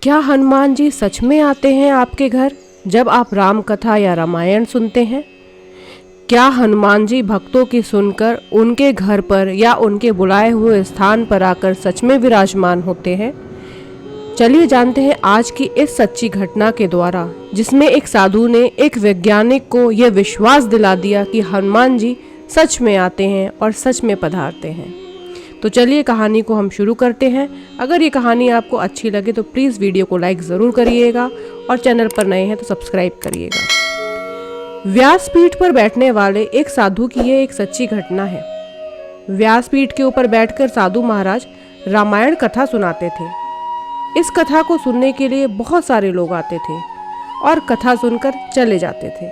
क्या हनुमान जी सच में आते हैं आपके घर जब आप राम कथा या रामायण सुनते हैं? क्या हनुमान जी भक्तों की सुनकर उनके घर पर या उनके बुलाए हुए स्थान पर आकर सच में विराजमान होते हैं? चलिए जानते हैं आज की इस सच्ची घटना के द्वारा, जिसमें एक साधु ने एक वैज्ञानिक को यह विश्वास दिला दिया कि हनुमान जी सच में आते हैं और सच में पधारते हैं। तो चलिए कहानी को हम शुरू करते हैं। अगर ये कहानी आपको अच्छी लगे तो प्लीज़ वीडियो को लाइक ज़रूर करिएगा और चैनल पर नए हैं तो सब्सक्राइब करिएगा। व्यासपीठ पर बैठने वाले एक साधु की ये एक सच्ची घटना है। व्यासपीठ के ऊपर बैठकर साधु महाराज रामायण कथा सुनाते थे। इस कथा को सुनने के लिए बहुत सारे लोग आते थे और कथा सुनकर चले जाते थे।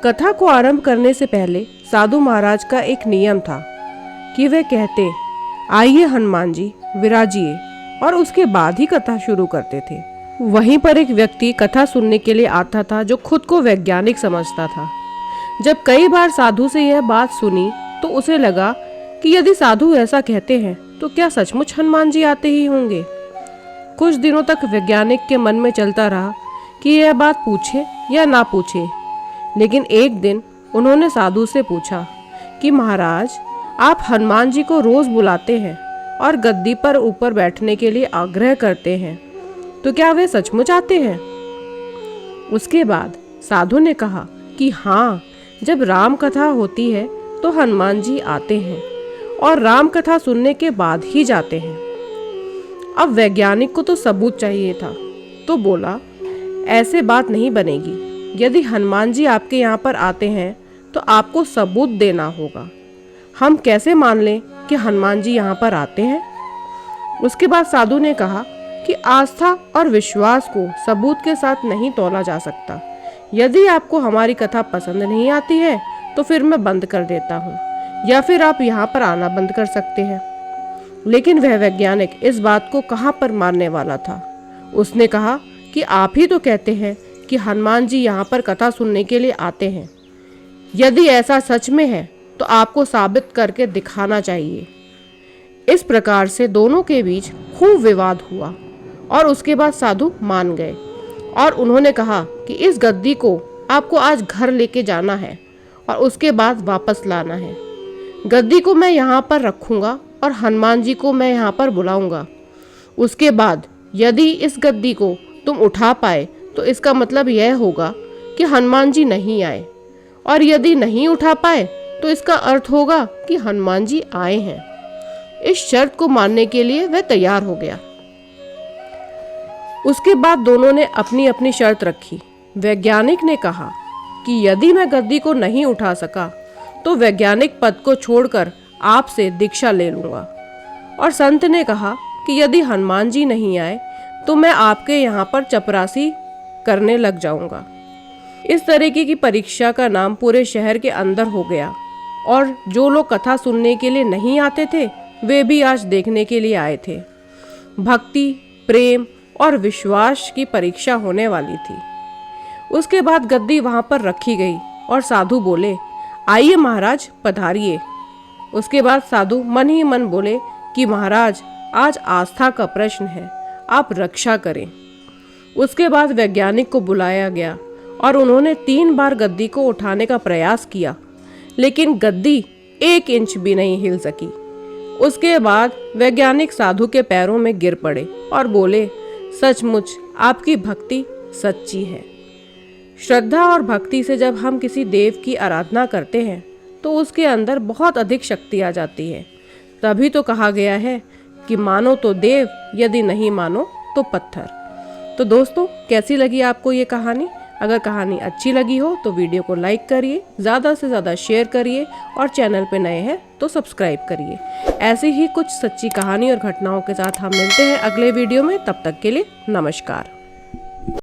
कथा को आरंभ करने से पहले साधु महाराज का एक नियम था कि वे कहते, आइए हनुमान जी विराजिए, और उसके बाद ही कथा शुरू करते थे। वहीं पर एक व्यक्ति कथा सुनने के लिए आता था जो खुद को वैज्ञानिक समझता था। जब कई बार साधु से यह बात सुनी तो उसे लगा कि यदि साधु ऐसा कहते हैं तो क्या सचमुच हनुमान जी आते ही होंगे। कुछ दिनों तक वैज्ञानिक के मन में चलता रहा कि यह बात पूछे या ना पूछे, लेकिन एक दिन उन्होंने साधु से पूछा कि महाराज, आप हनुमान जी को रोज बुलाते हैं और गद्दी पर ऊपर बैठने के लिए आग्रह करते हैं, तो क्या वे सचमुच आते हैं? उसके बाद साधु ने कहा कि हाँ, जब राम कथा होती है तो हनुमान जी आते हैं और राम कथा सुनने के बाद ही जाते हैं। अब वैज्ञानिक को तो सबूत चाहिए था, तो बोला, ऐसे बात नहीं बनेगी। यदि हनुमान जी आपके यहाँ पर आते हैं तो आपको सबूत देना होगा। हम कैसे मान लें कि हनुमान जी यहाँ पर आते हैं? उसके बाद साधु ने कहा कि आस्था और विश्वास को सबूत के साथ नहीं तौला जा सकता। यदि आपको हमारी कथा पसंद नहीं आती है तो फिर मैं बंद कर देता हूँ, या फिर आप यहाँ पर आना बंद कर सकते हैं। लेकिन वह वैज्ञानिक इस बात को कहाँ पर मानने वाला था। उसने कहा कि आप ही तो कहते हैं कि हनुमान जी यहाँ पर कथा सुनने के लिए आते हैं। यदि ऐसा सच में है तो आपको साबित करके दिखाना चाहिए। इस प्रकार से दोनों के बीच खूब विवाद हुआ और उसके बाद साधु मान गए और उन्होंने कहा कि इस गद्दी को आपको आज घर लेके जाना है और उसके बाद वापस लाना है। गद्दी को मैं यहाँ पर रखूँगा और हनुमान जी को मैं यहाँ पर बुलाऊँगा। उसके बाद यदि इस गद्दी को तुम उठा पाए तो इसका मतलब यह होगा कि हनुमान जी नहीं आए, और यदि नहीं उठा पाए तो इसका अर्थ होगा कि हनुमान जी आए हैं। इस शर्त को मानने के लिए वह तैयार हो गया। उसके बाद दोनों ने अपनी अपनी शर्त रखी। वैज्ञानिक ने कहा कि यदि मैं गद्दी को नहीं उठा सका तो वैज्ञानिक पद को छोड़कर आपसे दीक्षा ले लूंगा, और संत ने कहा कि यदि हनुमान जी नहीं आए तो मैं आपके यहाँ पर चपरासी करने लग जाऊंगा। इस तरीके की परीक्षा का नाम पूरे शहर के अंदर हो गया, और जो लोग कथा सुनने के लिए नहीं आते थे वे भी आज देखने के लिए आए थे। भक्ति, प्रेम और विश्वास की परीक्षा होने वाली थी। उसके बाद गद्दी वहां पर रखी गई और साधु बोले, आइए महाराज पधारिए। उसके बाद साधु मन ही मन बोले कि महाराज, आज आस्था का प्रश्न है, आप रक्षा करें। उसके बाद वैज्ञानिक को बुलाया गया और उन्होंने 3 बार गद्दी को उठाने का प्रयास किया, लेकिन गद्दी 1 इंच भी नहीं हिल सकी। उसके बाद वैज्ञानिक साधु के पैरों में गिर पड़े और बोले, सचमुच आपकी भक्ति सच्ची है। श्रद्धा और भक्ति से जब हम किसी देव की आराधना करते हैं तो उसके अंदर बहुत अधिक शक्ति आ जाती है। तभी तो कहा गया है कि मानो तो देव, यदि नहीं मानो तो पत्थर। तो दोस्तों, कैसी लगी आपको ये कहानी? अगर कहानी अच्छी लगी हो तो वीडियो को लाइक करिए, ज़्यादा से ज़्यादा शेयर करिए और चैनल पे नए हैं तो सब्सक्राइब करिए। ऐसे ही कुछ सच्ची कहानी और घटनाओं के साथ हम मिलते हैं अगले वीडियो में। तब तक के लिए नमस्कार।